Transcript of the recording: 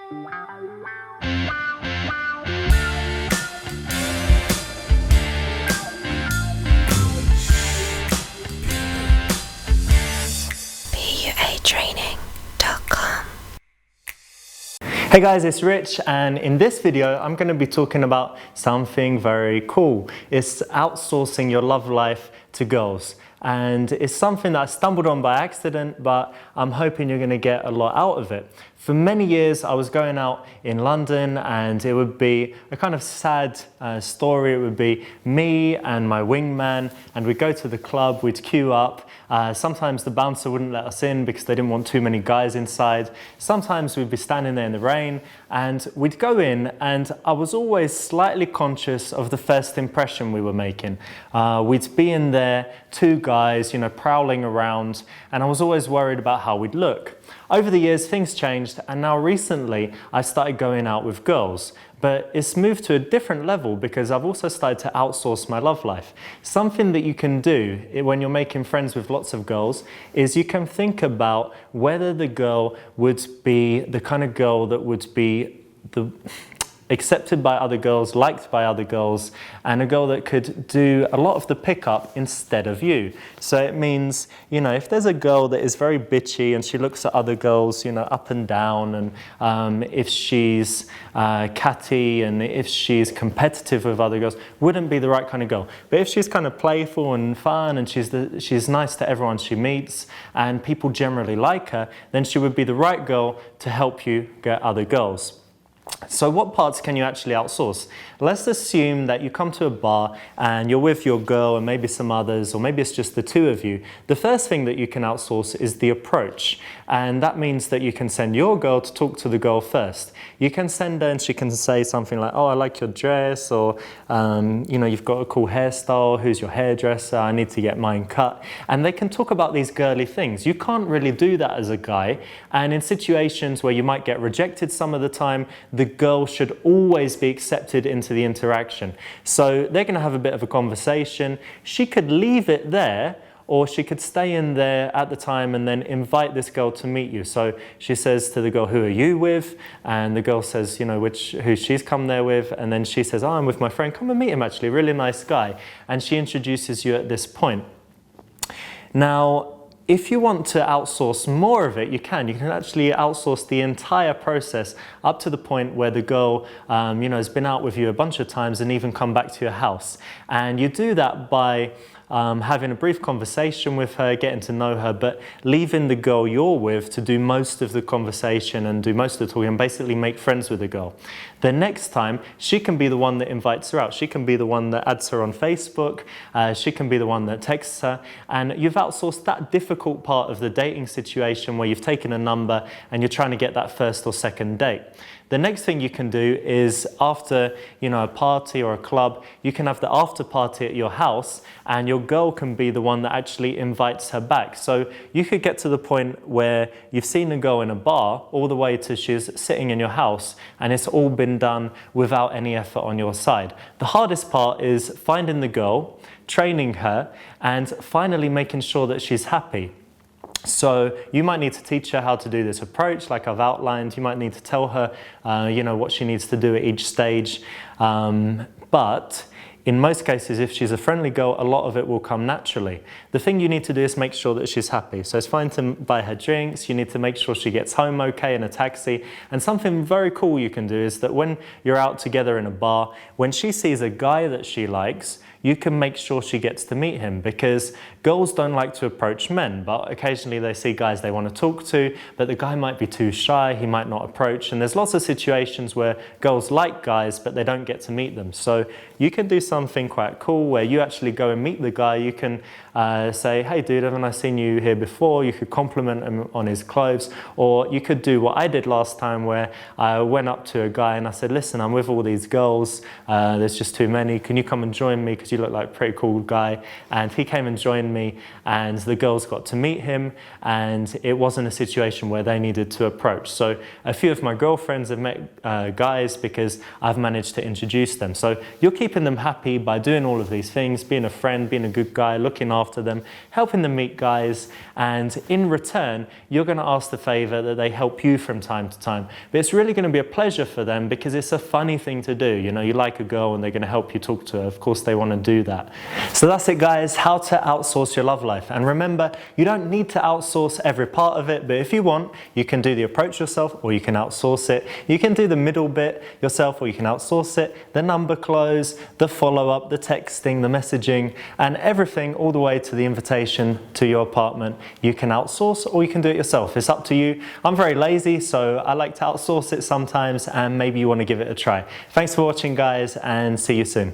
PUAtraining.com. Hey guys, it's Rich, and in this video I'm going to be talking about something very cool. It's outsourcing your love life to girls. And it's something that I stumbled on by accident, but I'm hoping you're going to get a lot out of it. For many years I was going out in London, and it would be a kind of sad story. It would be me and my wingman, and we'd go to the club, we'd queue up. Sometimes the bouncer wouldn't let us in because they didn't want too many guys inside. Sometimes we'd be standing there in the rain, and we'd go in, and I was always slightly conscious of the first impression we were making. We'd be in there, two guys, prowling around, and I was always worried about how we'd look. Over the years, things changed, and now recently I started going out with girls. But it's moved to a different level because I've also started to outsource my love life. Something that you can do when you're making friends with lots of girls is you can think about whether the girl would be the kind of girl that would be accepted by other girls, liked by other girls, and a girl that could do a lot of the pickup instead of you. So it means, if there's a girl that is very bitchy and she looks at other girls, up and down, and if she's catty and if she's competitive with other girls, wouldn't be the right kind of girl. But if she's kind of playful and fun and she's nice to everyone she meets and people generally like her, then she would be the right girl to help you get other girls. So what parts can you actually outsource? Let's assume that you come to a bar and you're with your girl and maybe some others, or maybe it's just the two of you. The first thing that you can outsource is the approach. And that means that you can send your girl to talk to the girl first. You can send her and she can say something like, oh, I like your dress, or, you've got a cool hairstyle, who's your hairdresser, I need to get mine cut. And they can talk about these girly things. You can't really do that as a guy. And in situations where you might get rejected some of the time, the girl should always be accepted into the interaction. So they're going to have a bit of a conversation. She could leave it there, or she could stay in there at the time and then invite this girl to meet you. So she says to the girl, who are you with? And the girl says, who she's come there with. And then she says, oh, I'm with my friend. Come and meet him, actually, really nice guy. And she introduces you at this point. Now, if you want to outsource more of it, you can. You can actually outsource the entire process up to the point where the girl, has been out with you a bunch of times and even come back to your house. And you do that by having a brief conversation with her, getting to know her, but leaving the girl you're with to do most of the conversation and do most of the talking and basically make friends with the girl. The next time, she can be the one that invites her out. She can be the one that adds her on Facebook. She can be the one that texts her. And you've outsourced that difficult part of the dating situation where you've taken a number and you're trying to get that first or second date. The next thing you can do is after, a party or a club, you can have the after party at your house, and your girl can be the one that actually invites her back. So you could get to the point where you've seen a girl in a bar all the way to she's sitting in your house, and it's all been done without any effort on your side. The hardest part is finding the girl, training her, and finally making sure that she's happy. So you might need to teach her how to do this approach like I've outlined. You might need to tell her, what she needs to do at each stage. But in most cases, if she's a friendly girl, a lot of it will come naturally. The thing you need to do is make sure that she's happy. So it's fine to buy her drinks. You need to make sure she gets home okay in a taxi. And something very cool you can do is that when you're out together in a bar, when she sees a guy that she likes, you can make sure she gets to meet him, because girls don't like to approach men, but occasionally they see guys they want to talk to, but the guy might be too shy, he might not approach, and there's lots of situations where girls like guys but they don't get to meet them. So you can do something quite cool where you actually go and meet the guy. You can say, hey dude, haven't I seen you here before? You could compliment him on his clothes, or you could do what I did last time where I went up to a guy and I said, listen, I'm with all these girls, there's just too many, can you come and join me? Because because you look like a pretty cool guy. And he came and joined me, and the girls got to meet him, and it wasn't a situation where they needed to approach. So a few of my girlfriends have met guys because I've managed to introduce them. So you're keeping them happy by doing all of these things, being a friend, being a good guy, looking after them, helping them meet guys, and in return, you're going to ask the favor that they help you from time to time. But it's really going to be a pleasure for them because it's a funny thing to do. You know, you like a girl and they're going to help you talk to her. Of course, they want to do that. So that's it, guys, how to outsource your love life. And remember, you don't need to outsource every part of it, but if you want, you can do the approach yourself or you can outsource it. You can do the middle bit yourself or you can outsource it, the number close, the follow-up, the texting, the messaging, and everything all the way to the invitation to your apartment. You can outsource or you can do it yourself. It's up to you. I'm very lazy, so I like to outsource it sometimes, and maybe you want to give it a try. Thanks for watching, guys, and see you soon.